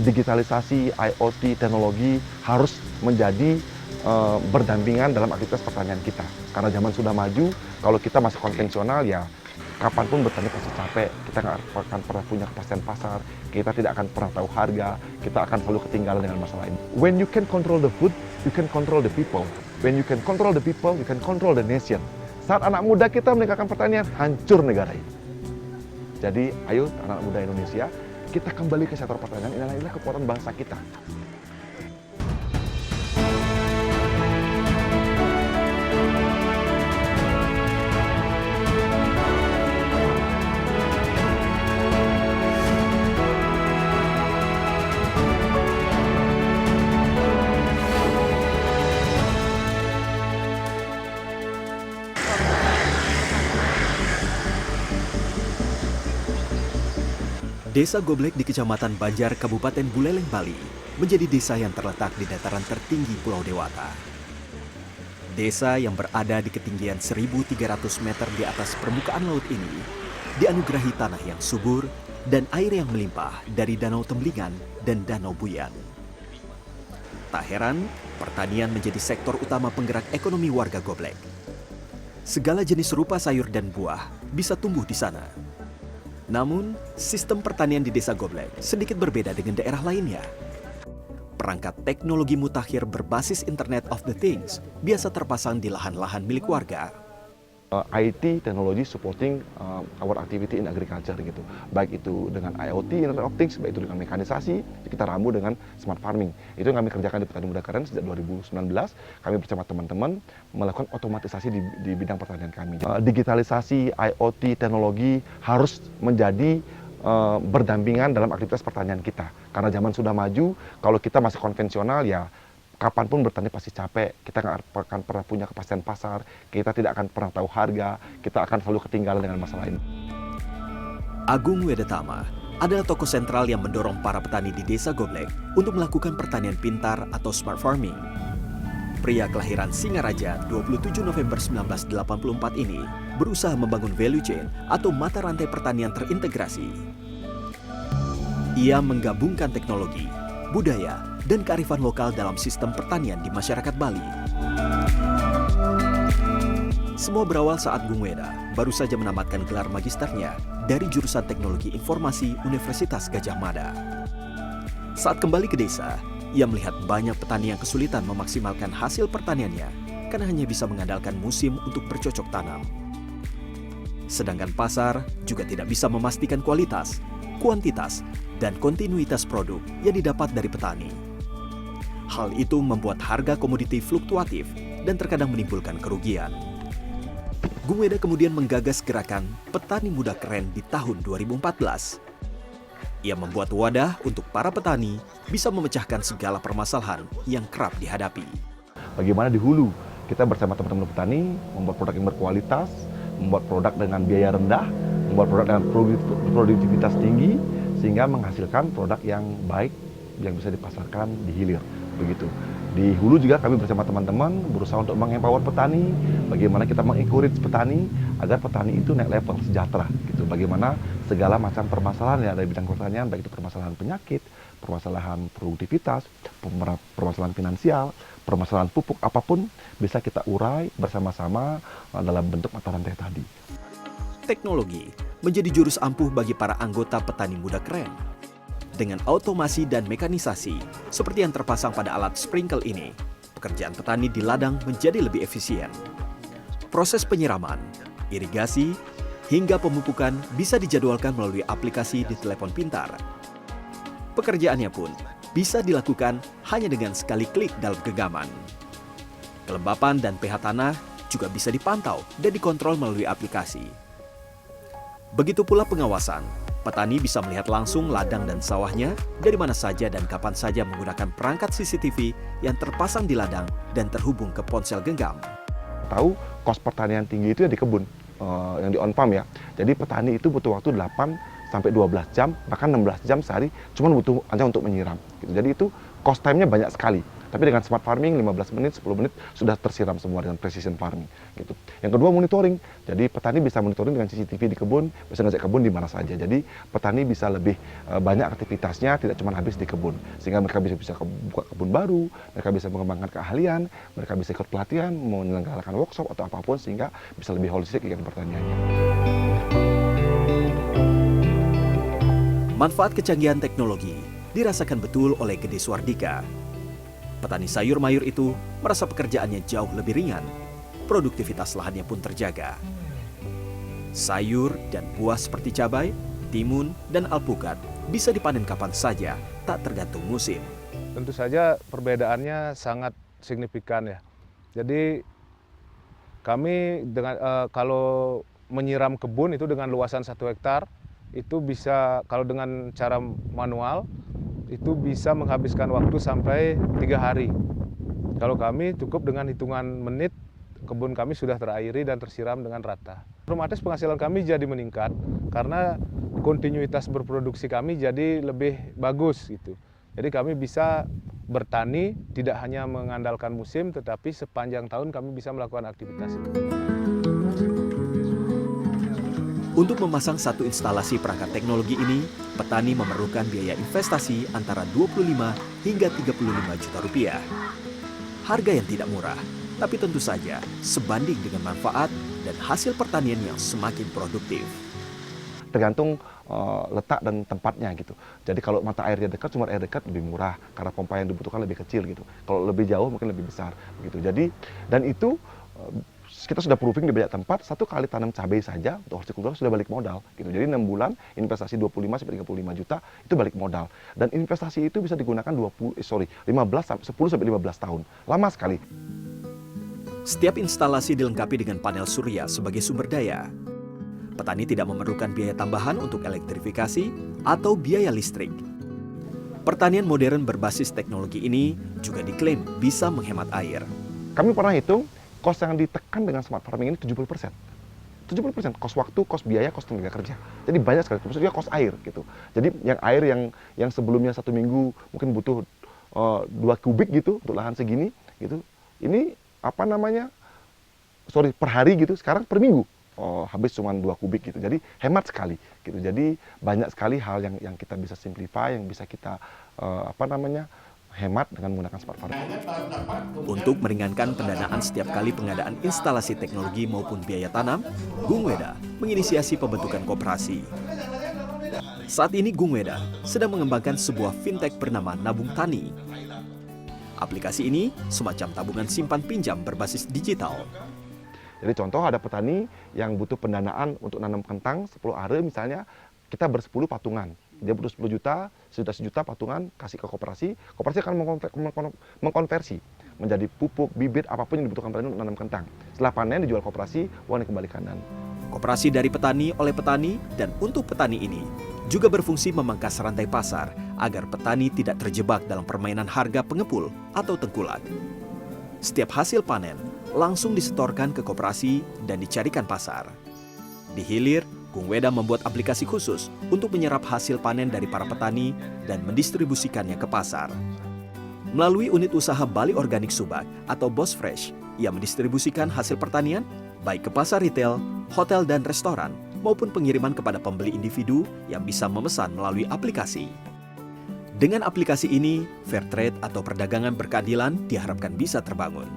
digitalisasi, IoT, teknologi harus menjadi berdampingan dalam aktivitas pertanian kita. Karena zaman sudah maju, kalau kita masih konvensional ya kapanpun bertani pasti capek, kita nggak akan pernah punya kepastian pasar, kita tidak akan pernah tahu harga, kita akan selalu ketinggalan dengan masalah ini. When you can control the food, you can control the people. When you can control the people, you can control the nation. Saat anak muda kita meningkatkan pertanian, hancur negara ini. Jadi ayo anak muda Indonesia, kita kembali ke sektor pertanian, inilah kekuatan bangsa kita. Desa Goblek di Kecamatan Banjar, Kabupaten Buleleng, Bali, menjadi desa yang terletak di dataran tertinggi Pulau Dewata. Desa yang berada di ketinggian 1.300 meter di atas permukaan laut ini dianugerahi tanah yang subur dan air yang melimpah dari Danau Tembelingan dan Danau Buyan. Tak heran, pertanian menjadi sektor utama penggerak ekonomi warga Goblek. Segala jenis rupa sayur dan buah bisa tumbuh di sana. Namun, sistem pertanian di Desa Goblek sedikit berbeda dengan daerah lainnya. Perangkat teknologi mutakhir berbasis Internet of the Things biasa terpasang di lahan-lahan milik warga. IT, teknologi supporting our activity in agriculture gitu. Baik itu dengan IoT, Internet of Things, baik itu dengan mekanisasi, kita ramu dengan smart farming. Itu yang kami kerjakan di Petani Muda Keren sejak 2019. Kami bersama teman-teman melakukan otomatisasi di bidang pertanian kami. Digitalisasi, IoT, teknologi harus menjadi berdampingan dalam aktivitas pertanian kita. Karena zaman sudah maju, kalau kita masih konvensional ya kapanpun bertani pasti capek, kita nggak akan pernah punya kepastian pasar, kita tidak akan pernah tahu harga, kita akan selalu ketinggalan dengan masalah ini. Agung Wedetama adalah tokoh sentral yang mendorong para petani di Desa Goblek untuk melakukan pertanian pintar atau smart farming. Pria kelahiran Singaraja 27 November 1984 ini berusaha membangun value chain atau mata rantai pertanian terintegrasi. Ia menggabungkan teknologi, budaya, dan kearifan lokal dalam sistem pertanian di masyarakat Bali. Semua berawal saat Gung Weda baru saja menamatkan gelar magisternya dari jurusan Teknologi Informasi Universitas Gadjah Mada. Saat kembali ke desa, ia melihat banyak petani yang kesulitan memaksimalkan hasil pertaniannya karena hanya bisa mengandalkan musim untuk bercocok tanam. Sedangkan pasar juga tidak bisa memastikan kualitas, kuantitas, dan kontinuitas produk yang didapat dari petani. Hal itu membuat harga komoditi fluktuatif dan terkadang menimbulkan kerugian. Gung Weda kemudian menggagas gerakan Petani Muda Keren di tahun 2014. Ia membuat wadah untuk para petani bisa memecahkan segala permasalahan yang kerap dihadapi. Bagaimana di hulu, kita bersama teman-teman petani membuat produk yang berkualitas, membuat produk dengan biaya rendah, membuat produk dengan produktivitas tinggi, sehingga menghasilkan produk yang baik yang bisa dipasarkan di hilir. Begitu. Di hulu juga kami bersama teman-teman berusaha untuk mengempower petani, bagaimana kita mengencourage petani agar petani itu naik level sejahtera gitu. Bagaimana segala macam permasalahan yang ada di bidang pertanian, baik itu permasalahan penyakit, permasalahan produktivitas, permasalahan finansial, permasalahan pupuk apapun bisa kita urai bersama-sama dalam bentuk mata rantai tadi. Teknologi menjadi jurus ampuh bagi para anggota Petani Muda Keren. Dengan automasi dan mekanisasi, seperti yang terpasang pada alat sprinkle ini, pekerjaan petani di ladang menjadi lebih efisien. Proses penyiraman, irigasi, hingga pemupukan bisa dijadwalkan melalui aplikasi di telepon pintar. Pekerjaannya pun bisa dilakukan hanya dengan sekali klik dalam genggaman. Kelembapan dan pH tanah juga bisa dipantau dan dikontrol melalui aplikasi. Begitu pula pengawasan. Petani bisa melihat langsung ladang dan sawahnya dari mana saja dan kapan saja menggunakan perangkat CCTV yang terpasang di ladang dan terhubung ke ponsel genggam. Tahu kos pertanian tinggi itu ya di kebun, yang di on farm ya. Jadi petani itu butuh waktu 8 sampai 12 jam, bahkan 16 jam sehari, cuma butuh hanya untuk menyiram. Gitu. Jadi itu cost time-nya banyak sekali. Tapi dengan smart farming 15 menit, 10 menit sudah tersiram semua dengan precision farming. Gitu. Yang kedua monitoring. Jadi petani bisa monitoring dengan CCTV di kebun, bisa ngecek kebun di mana saja. Jadi petani bisa lebih banyak aktivitasnya, tidak cuma habis di kebun. Sehingga mereka bisa buka kebun baru, mereka bisa mengembangkan keahlian, mereka bisa ikut pelatihan, menyelenggarakan workshop atau apapun, sehingga bisa lebih holistik kegiatan pertaniannya. Manfaat kecanggihan teknologi dirasakan betul oleh Gede Suardika. Petani sayur mayur itu merasa pekerjaannya jauh lebih ringan. Produktivitas lahannya pun terjaga. Sayur dan buah seperti cabai, timun, dan alpukat bisa dipanen kapan saja, tak tergantung musim. Tentu saja perbedaannya sangat signifikan ya. Jadi kami kalau menyiram kebun itu dengan luasan 1 hektar, itu bisa kalau dengan cara manual itu bisa menghabiskan waktu sampai 3 hari. Kalau kami cukup dengan hitungan menit, kebun kami sudah terairi dan tersiram dengan rata. Otomatis penghasilan kami jadi meningkat karena kontinuitas berproduksi kami jadi lebih bagus gitu. Jadi kami bisa bertani tidak hanya mengandalkan musim, tetapi sepanjang tahun kami bisa melakukan aktivitas itu. Untuk memasang satu instalasi perangkat teknologi ini, petani memerlukan biaya investasi antara 25 hingga 35 juta rupiah. Harga yang tidak murah, tapi tentu saja sebanding dengan manfaat dan hasil pertanian yang semakin produktif. Tergantung letak dan tempatnya gitu. Jadi kalau mata airnya dekat, sumber air dekat lebih murah karena pompa yang dibutuhkan lebih kecil gitu. Kalau lebih jauh mungkin lebih besar gitu. Jadi dan itu kita sudah proving di banyak tempat, 1 kali tanam cabai saja untuk hortikultura sudah balik modal gitu. Jadi 6 bulan investasi 25 sampai 35 juta itu balik modal. Dan investasi itu bisa digunakan 10 sampai 15 tahun. Lama sekali. Setiap instalasi dilengkapi dengan panel surya sebagai sumber daya. Petani tidak memerlukan biaya tambahan untuk elektrifikasi atau biaya listrik. Pertanian modern berbasis teknologi ini juga diklaim bisa menghemat air. Kami pernah hitung, kos yang ditekan dengan smart farming ini 70%. 70% kos waktu, kos biaya, kos tenaga kerja. Jadi banyak sekali, maksudnya kos air gitu. Jadi yang air yang sebelumnya 1 minggu mungkin butuh 2 kubik gitu untuk lahan segini gitu. Ini per hari gitu, sekarang per minggu. Habis cuma 2 kubik gitu. Jadi hemat sekali gitu. Jadi banyak sekali hal yang kita bisa simplify, yang bisa kita hemat dengan menggunakan smart farming. Untuk meringankan pendanaan setiap kali pengadaan instalasi teknologi maupun biaya tanam, Gung Weda menginisiasi pembentukan koperasi. Saat ini Gung Weda sedang mengembangkan sebuah fintech bernama Nabung Tani. Aplikasi ini semacam tabungan simpan pinjam berbasis digital. Jadi contoh ada petani yang butuh pendanaan untuk nanam kentang 10 are misalnya, kita ber-10 patungan. Dia butuh 10 juta, sejuta patungan, kasih ke koperasi. Koperasi akan mengkonversi menjadi pupuk, bibit, apapun yang dibutuhkan petani untuk nanam kentang. Setelah panen dijual koperasi, uang dikembalikan. Koperasi dari petani oleh petani dan untuk petani ini juga berfungsi memangkas rantai pasar agar petani tidak terjebak dalam permainan harga pengepul atau tengkulak. Setiap hasil panen langsung disetorkan ke koperasi dan dicarikan pasar. Di hilir, Gung Weda membuat aplikasi khusus untuk menyerap hasil panen dari para petani dan mendistribusikannya ke pasar. Melalui unit usaha Bali Organik Subak atau Bos Fresh, ia mendistribusikan hasil pertanian baik ke pasar retail, hotel dan restoran, maupun pengiriman kepada pembeli individu yang bisa memesan melalui aplikasi. Dengan aplikasi ini, fair trade atau perdagangan berkeadilan diharapkan bisa terbangun.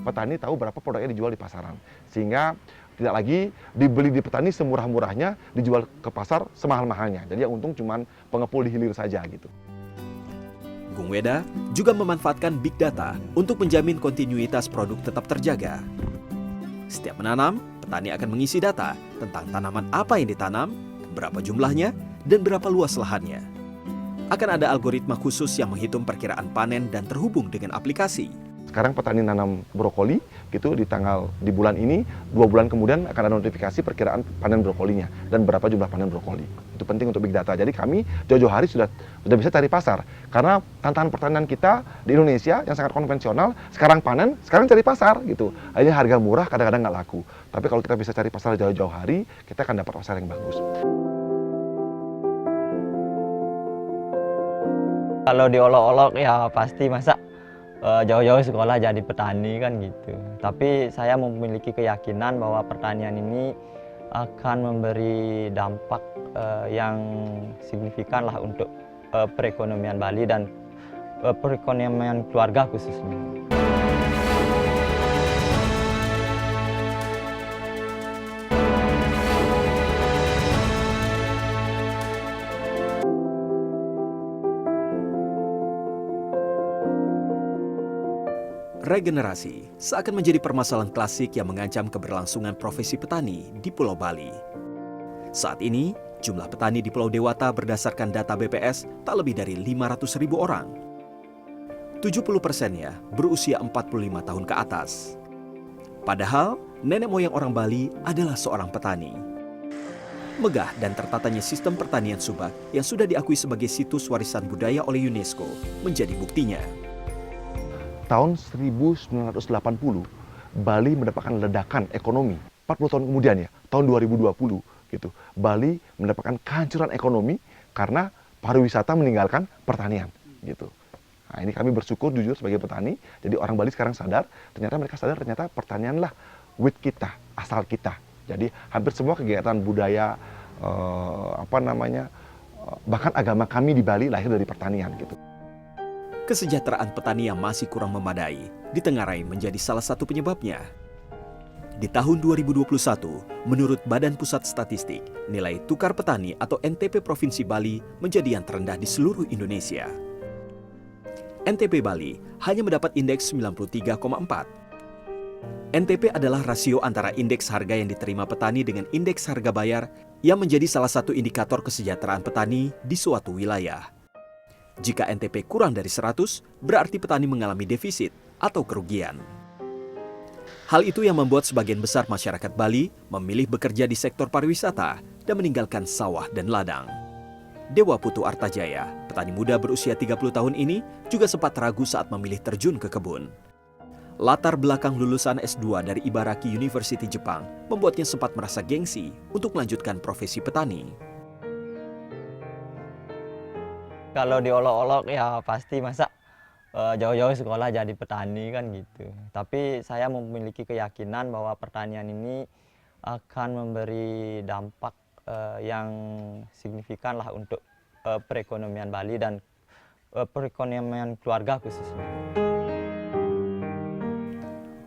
Petani tahu berapa produknya dijual di pasaran, sehingga tidak lagi dibeli di petani semurah-murahnya, dijual ke pasar semahal-mahalnya. Jadi yang untung cuma pengepul di hilir saja gitu. Gung Weda juga memanfaatkan big data untuk menjamin kontinuitas produk tetap terjaga. Setiap menanam, petani akan mengisi data tentang tanaman apa yang ditanam, berapa jumlahnya, dan berapa luas lahannya. Akan ada algoritma khusus yang menghitung perkiraan panen dan terhubung dengan aplikasi. Sekarang petani nanam brokoli gitu di bulan ini, 2 bulan kemudian akan ada notifikasi perkiraan panen brokolinya dan berapa jumlah panen brokoli. Itu penting untuk big data. Jadi kami jauh-jauh hari sudah bisa cari pasar. Karena tantangan pertanian kita di Indonesia yang sangat konvensional, sekarang panen, sekarang cari pasar gitu. Akhirnya harga murah kadang-kadang nggak laku. Tapi kalau kita bisa cari pasar jauh-jauh hari, kita akan dapat pasar yang bagus. Kalau diolok-olok ya pasti masa jauh-jauh sekolah jadi petani kan gitu. Tapi saya memiliki keyakinan bahwa pertanian ini akan memberi dampak yang signifikan lah untuk perekonomian Bali dan perekonomian keluarga khususnya. Regenerasi seakan menjadi permasalahan klasik yang mengancam keberlangsungan profesi petani di Pulau Bali. Saat ini, jumlah petani di Pulau Dewata berdasarkan data BPS tak lebih dari 500.000 orang. 70%-nya berusia 45 tahun ke atas. Padahal, nenek moyang orang Bali adalah seorang petani. Megah dan tertatanya sistem pertanian Subak yang sudah diakui sebagai situs warisan budaya oleh UNESCO menjadi buktinya. Tahun 1980, Bali mendapatkan ledakan ekonomi. 40 tahun kemudian ya, tahun 2020 gitu. Bali mendapatkan kehancuran ekonomi karena pariwisata meninggalkan pertanian gitu. Nah, ini kami bersyukur jujur sebagai petani. Jadi orang Bali sekarang sadar, mereka sadar ternyata pertanianlah with kita, asal kita. Jadi hampir semua kegiatan budaya bahkan agama kami di Bali lahir dari pertanian gitu. Kesejahteraan petani yang masih kurang memadai ditengarai menjadi salah satu penyebabnya. Di tahun 2021, menurut Badan Pusat Statistik, nilai tukar petani atau NTP Provinsi Bali menjadi yang terendah di seluruh Indonesia. NTP Bali hanya mendapat indeks 93,4. NTP adalah rasio antara indeks harga yang diterima petani dengan indeks harga bayar yang menjadi salah satu indikator kesejahteraan petani di suatu wilayah. Jika NTP kurang dari 100, berarti petani mengalami defisit atau kerugian. Hal itu yang membuat sebagian besar masyarakat Bali memilih bekerja di sektor pariwisata dan meninggalkan sawah dan ladang. Dewa Putu Artajaya, petani muda berusia 30 tahun ini, juga sempat ragu saat memilih terjun ke kebun. Latar belakang lulusan S2 dari Ibaraki University Jepang membuatnya sempat merasa gengsi untuk melanjutkan profesi petani. Kalau diolok-olok ya pasti masa jauh-jauh sekolah jadi petani kan gitu. Tapi saya memiliki keyakinan bahwa pertanian ini akan memberi dampak yang signifikan lah untuk perekonomian Bali dan perekonomian keluarga khususnya.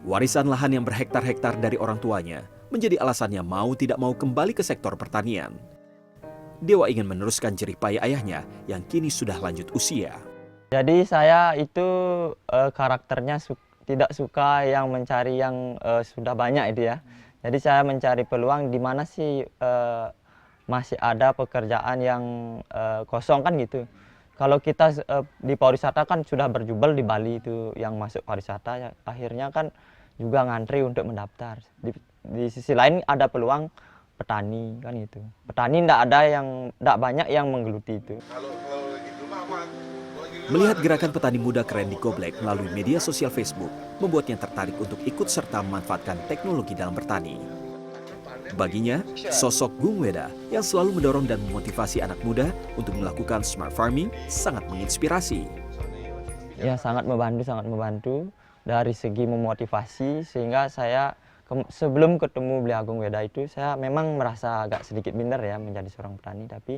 Warisan lahan yang berhektar-hektar dari orang tuanya menjadi alasannya mau tidak mau kembali ke sektor pertanian. Dewa ingin meneruskan jerih payah ayahnya yang kini sudah lanjut usia. Jadi saya itu karakternya tidak suka yang mencari yang sudah banyak itu ya. Jadi saya mencari peluang di mana sih masih ada pekerjaan yang kosong kan gitu. Kalau kita di pariwisata kan sudah berjubel di Bali itu yang masuk pariwisata ya, akhirnya kan juga ngantri untuk mendaftar. Di sisi lain ada peluang petani kan itu. Petani tidak banyak yang menggeluti itu. Melihat gerakan petani muda keren di Goblek melalui media sosial Facebook, membuatnya tertarik untuk ikut serta memanfaatkan teknologi dalam bertani. Baginya, sosok Gung Weda yang selalu mendorong dan memotivasi anak muda untuk melakukan smart farming sangat menginspirasi. Ya sangat membantu dari segi memotivasi sehingga saya sebelum ketemu beliau Gung Weda itu saya memang merasa agak sedikit minder ya menjadi seorang petani, tapi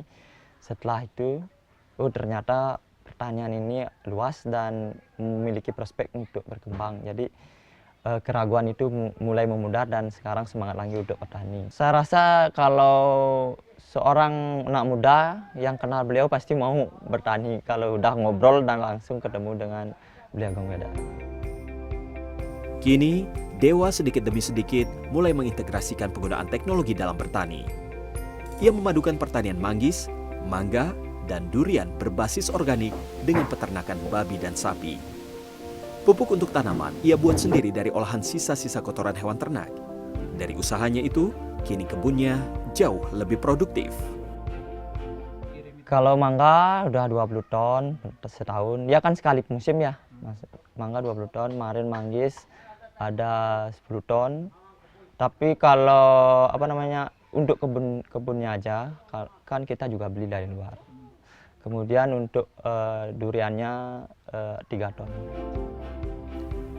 setelah itu ternyata pertanian ini luas dan memiliki prospek untuk berkembang. Jadi keraguan itu mulai memudar dan sekarang semangat lagi untuk petani. Saya rasa kalau seorang anak muda yang kenal beliau pasti mau bertani kalau udah ngobrol dan langsung ketemu dengan beliau Gung Weda. Kini, Dewa sedikit demi sedikit mulai mengintegrasikan penggunaan teknologi dalam bertani. Ia memadukan pertanian manggis, mangga, dan durian berbasis organik dengan peternakan babi dan sapi. Pupuk untuk tanaman ia buat sendiri dari olahan sisa-sisa kotoran hewan ternak. Dari usahanya itu, kini kebunnya jauh lebih produktif. Kalau mangga udah 20 ton setahun, ya kan sekali musim ya. Mangga 20 ton, kemarin manggis ada 10 ton. Tapi kalau untuk kebunnya aja kan kita juga beli dari luar. Kemudian untuk duriannya 3 ton.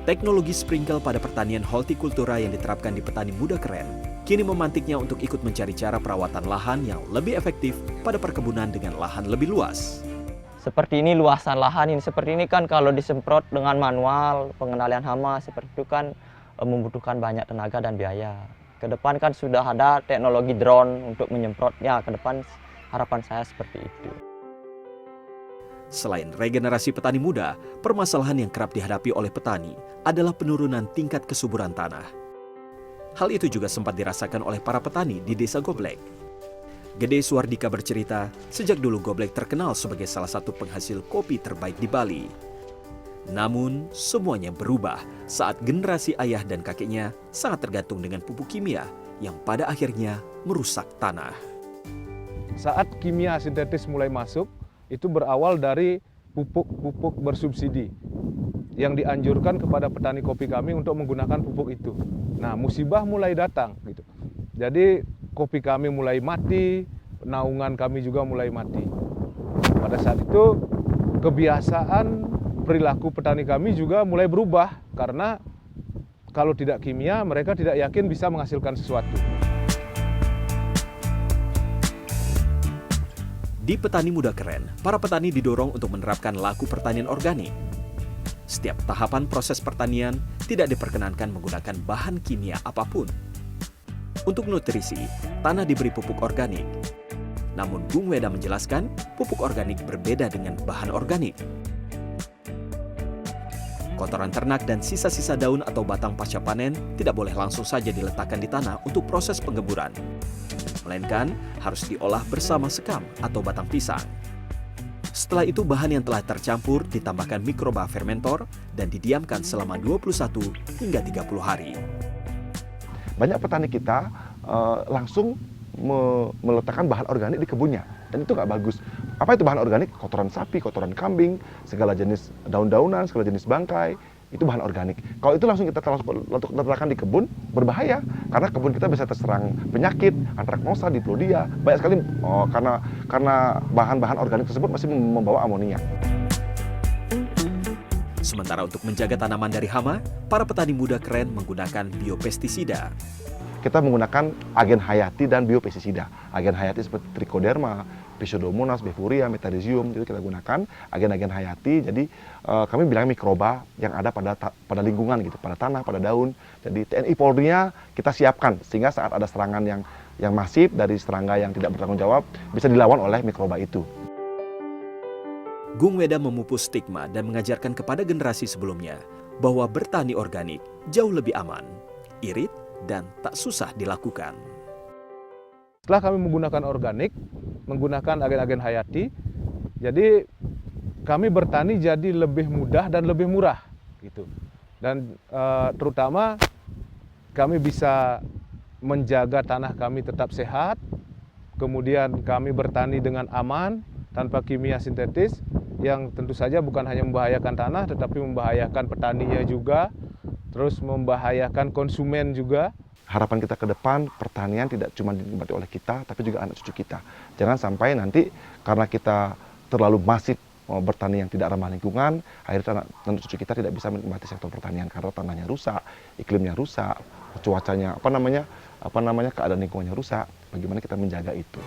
Teknologi sprinkle pada pertanian hortikultura yang diterapkan di petani muda keren kini memantiknya untuk ikut mencari cara perawatan lahan yang lebih efektif pada perkebunan dengan lahan lebih luas. Seperti ini luasan lahan ini, seperti ini kan kalau disemprot dengan manual, pengendalian hama seperti itu kan membutuhkan banyak tenaga dan biaya. Ke depan kan sudah ada teknologi drone untuk menyemprotnya, ke depan harapan saya seperti itu. Selain regenerasi petani muda, permasalahan yang kerap dihadapi oleh petani adalah penurunan tingkat kesuburan tanah. Hal itu juga sempat dirasakan oleh para petani di Desa Goblek. Gede Suwardika bercerita, sejak dulu Goblek terkenal sebagai salah satu penghasil kopi terbaik di Bali. Namun, semuanya berubah saat generasi ayah dan kakeknya sangat tergantung dengan pupuk kimia yang pada akhirnya merusak tanah. Saat kimia sintetis mulai masuk, itu berawal dari pupuk-pupuk bersubsidi yang dianjurkan kepada petani kopi kami untuk menggunakan pupuk itu. Nah, musibah mulai datang gitu. Jadi kopi kami mulai mati, naungan kami juga mulai mati. Pada saat itu kebiasaan perilaku petani kami juga mulai berubah karena kalau tidak kimia mereka tidak yakin bisa menghasilkan sesuatu. Di Petani Muda Keren, para petani didorong untuk menerapkan laku pertanian organik. Setiap tahapan proses pertanian tidak diperkenankan menggunakan bahan kimia apapun. Untuk nutrisi, tanah diberi pupuk organik. Namun Bung Weda menjelaskan, pupuk organik berbeda dengan bahan organik. Kotoran ternak dan sisa-sisa daun atau batang pasca panen tidak boleh langsung saja diletakkan di tanah untuk proses penggemburan, melainkan harus diolah bersama sekam atau batang pisang. Setelah itu bahan yang telah tercampur ditambahkan mikroba fermentor dan didiamkan selama 21 hingga 30 hari. Banyak petani kita langsung meletakkan bahan organik di kebunnya, dan itu nggak bagus. Apa itu bahan organik? Kotoran sapi, kotoran kambing, segala jenis daun-daunan, segala jenis bangkai, itu bahan organik. Kalau itu langsung kita letakkan di kebun, berbahaya karena kebun kita bisa terserang penyakit, antraknosa, diplodia, banyak sekali karena bahan-bahan organik tersebut masih membawa amonia. Sementara untuk menjaga tanaman dari hama, para petani muda keren menggunakan biopestisida. Kita menggunakan agen hayati dan biopestisida. Agen hayati seperti Trichoderma, Pseudomonas, Befuria, Metarhizium, itu kita gunakan agen-agen hayati. Jadi kami bilang mikroba yang ada pada lingkungan gitu, pada tanah, pada daun. Jadi TNI Polri-nya kita siapkan sehingga saat ada serangan yang masif dari serangga yang tidak bertanggung jawab bisa dilawan oleh mikroba itu. Gung Weda memupus stigma dan mengajarkan kepada generasi sebelumnya bahwa bertani organik jauh lebih aman, irit, dan tak susah dilakukan. Setelah kami menggunakan organik, menggunakan agen-agen hayati, jadi kami bertani jadi lebih mudah dan lebih murah gitu. Dan terutama kami bisa menjaga tanah kami tetap sehat, kemudian kami bertani dengan aman tanpa kimia sintetis yang tentu saja bukan hanya membahayakan tanah tetapi membahayakan petaninya juga, terus membahayakan konsumen juga. Harapan kita ke depan, pertanian tidak cuma dinikmati oleh kita, tapi juga anak cucu kita. Jangan sampai nanti karena kita terlalu masif bertani yang tidak ramah lingkungan, akhirnya anak cucu kita tidak bisa menikmati sektor pertanian karena tanahnya rusak, iklimnya rusak, cuacanya keadaan lingkungannya rusak. Bagaimana kita menjaga itu?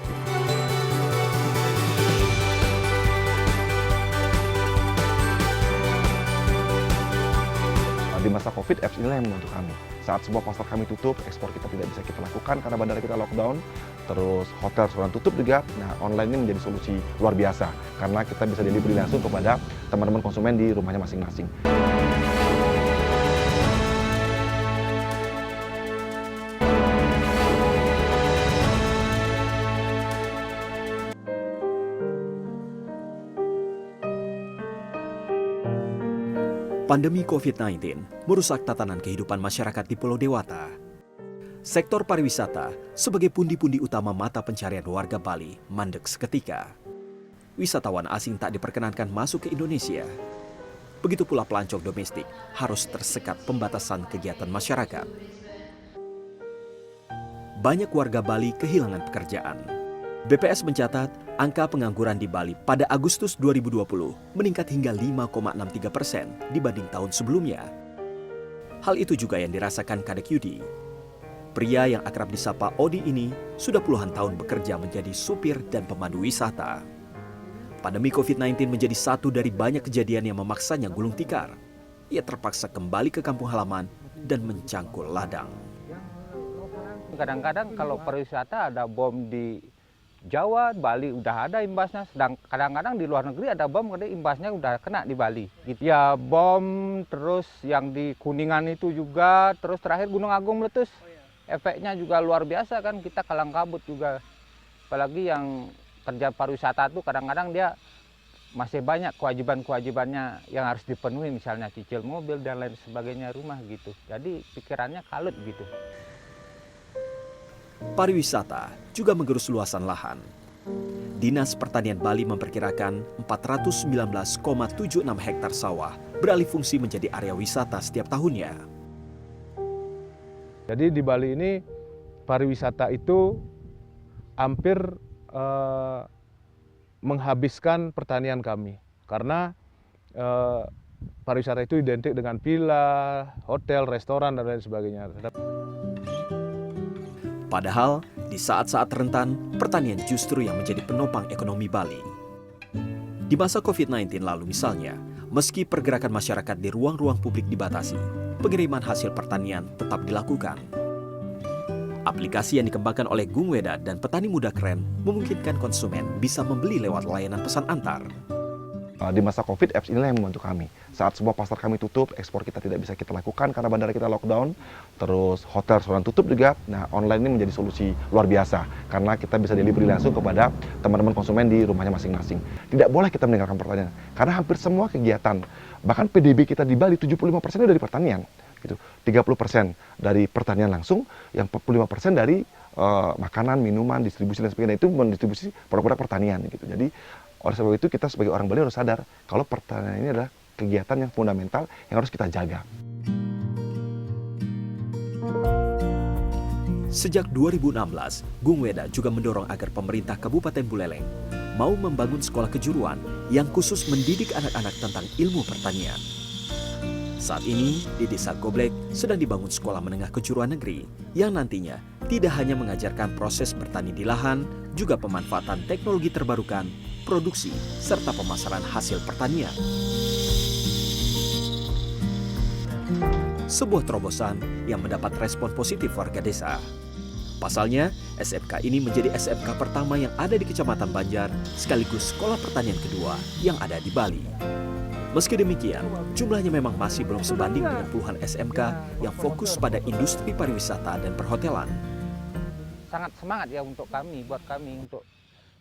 Di masa COVID, apps inilah yang membantu kami. Saat semua pasar kami tutup, ekspor kita tidak bisa kita lakukan karena bandara kita lockdown, terus hotel sekarang tutup juga. Nah, online ini menjadi solusi luar biasa karena kita bisa delivery langsung kepada teman-teman konsumen di rumahnya masing-masing. Pandemi COVID-19 merusak tatanan kehidupan masyarakat di Pulau Dewata. Sektor pariwisata sebagai pundi-pundi utama mata pencarian warga Bali mandek seketika. Wisatawan asing tak diperkenankan masuk ke Indonesia. Begitu pula pelancong domestik harus tersekat pembatasan kegiatan masyarakat. Banyak warga Bali kehilangan pekerjaan. BPS mencatat angka pengangguran di Bali pada Agustus 2020 meningkat hingga 5,63% dibanding tahun sebelumnya. Hal itu juga yang dirasakan Kadek Yudi. Pria yang akrab disapa Odi ini sudah puluhan tahun bekerja menjadi supir dan pemandu wisata. Pandemi COVID-19 menjadi satu dari banyak kejadian yang memaksanya gulung tikar. Ia terpaksa kembali ke kampung halaman dan mencangkul ladang. Kadang-kadang kalau pariwisata ada bom di Jawa, Bali udah ada imbasnya. Sedang kadang-kadang di luar negeri ada bom, kadang imbasnya udah kena di Bali. Gitu. Ya bom, terus yang di Kuningan itu juga, terus terakhir Gunung Agung meletus. Efeknya juga luar biasa kan, kita kalang kabut juga. Apalagi yang kerja pariwisata itu kadang-kadang dia masih banyak kewajiban-kewajibannya yang harus dipenuhi, misalnya cicil mobil dan lain sebagainya rumah gitu. Jadi pikirannya kalut gitu. Pariwisata juga menggerus luasan lahan. Dinas Pertanian Bali memperkirakan 419,76 hektar sawah beralih fungsi menjadi area wisata setiap tahunnya. Jadi di Bali ini pariwisata itu hampir menghabiskan pertanian kami. Karena pariwisata itu identik dengan villa, hotel, restoran, dan lain sebagainya. Padahal, di saat-saat rentan, pertanian justru yang menjadi penopang ekonomi Bali. Di masa COVID-19 lalu misalnya, meski pergerakan masyarakat di ruang-ruang publik dibatasi, pengiriman hasil pertanian tetap dilakukan. Aplikasi yang dikembangkan oleh Gung Weda dan petani muda keren memungkinkan konsumen bisa membeli lewat layanan pesan antar. Di masa COVID, apps inilah yang membantu kami. Saat semua pasar kami tutup, ekspor kita tidak bisa kita lakukan karena bandara kita lockdown, terus hotel restoran tutup juga. Nah, online ini menjadi solusi luar biasa karena kita bisa delivery langsung kepada teman-teman konsumen di rumahnya masing-masing. Tidak boleh kita meninggalkan pertanian karena hampir semua kegiatan, bahkan PDB kita di Bali 75% dari pertanian. Gitu. 30% dari pertanian langsung, yang 45% dari makanan, minuman, distribusi dan sebagainya, itu mendistribusi produk-produk pertanian gitu. Jadi oleh sebab itu kita sebagai orang Bali harus sadar kalau pertanian ini adalah kegiatan yang fundamental yang harus kita jaga. Sejak 2016, Gung Weda juga mendorong agar pemerintah Kabupaten Buleleng mau membangun sekolah kejuruan yang khusus mendidik anak-anak tentang ilmu pertanian. Saat ini, di Desa Goblek sedang dibangun sekolah menengah kejuruan negeri yang nantinya tidak hanya mengajarkan proses bertani di lahan, juga pemanfaatan teknologi terbarukan, produksi, serta pemasaran hasil pertanian. Sebuah terobosan yang mendapat respon positif warga desa. Pasalnya, SMK ini menjadi SMK pertama yang ada di Kecamatan Banjar, sekaligus sekolah pertanian kedua yang ada di Bali. Meski demikian, jumlahnya memang masih belum sebanding dengan puluhan SMK yang fokus pada industri pariwisata dan perhotelan. Sangat semangat ya untuk kami, buat kami, untuk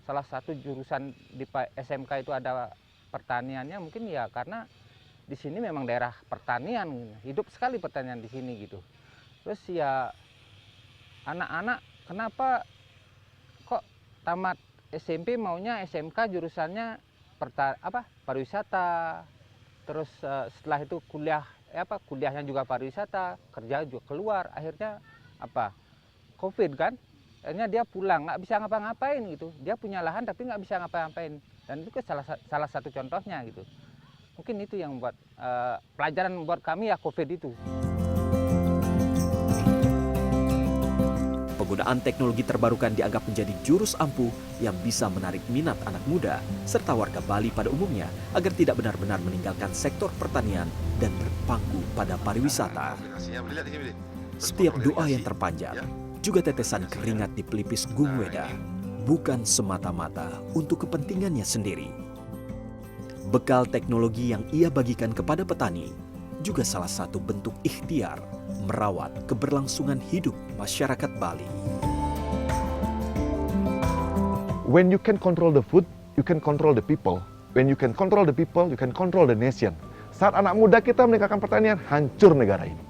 salah satu jurusan di SMK itu ada pertaniannya, mungkin ya karena di sini memang daerah pertanian, hidup sekali pertanian di sini gitu. Terus ya anak-anak kenapa kok tamat SMP maunya SMK jurusannya pariwisata, terus setelah itu kuliahnya juga pariwisata, kerja juga keluar, akhirnya COVID kan. Akhirnya dia pulang, nggak bisa ngapa-ngapain gitu. Dia punya lahan tapi nggak bisa ngapa-ngapain. Dan itu salah satu contohnya gitu. Mungkin itu yang buat pelajaran buat kami ya COVID itu. Penggunaan teknologi terbarukan dianggap menjadi jurus ampuh yang bisa menarik minat anak muda serta warga Bali pada umumnya agar tidak benar-benar meninggalkan sektor pertanian dan berpangku pada pariwisata. Setiap doa yang terpanjat, juga tetesan keringat di pelipis Gung Weda, bukan semata-mata untuk kepentingannya sendiri. Bekal teknologi yang ia bagikan kepada petani juga salah satu bentuk ikhtiar merawat keberlangsungan hidup masyarakat Bali. When you can control the food, you can control the people. When you can control the people, you can control the nation. Saat anak muda kita meninggalkan pertanian, hancur negara ini.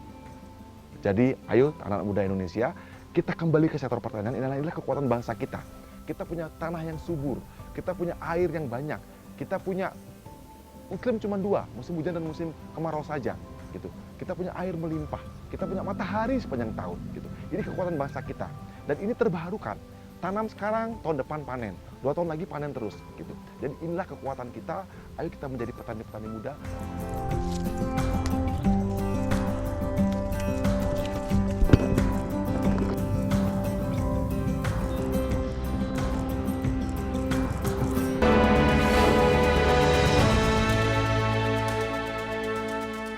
Jadi, ayo anak muda Indonesia, kita kembali ke sektor pertanian. Inilah kekuatan bangsa kita. Kita punya tanah yang subur, kita punya air yang banyak, kita punya iklim cuma dua, musim hujan dan musim kemarau saja. Gitu. Kita punya air melimpah, kita punya matahari sepanjang tahun. Gitu. Ini kekuatan bangsa kita. Dan ini terbarukan. Tanam sekarang, tahun depan panen. 2 tahun lagi panen terus. Gitu. Jadi inilah kekuatan kita. Ayo kita menjadi petani-petani muda.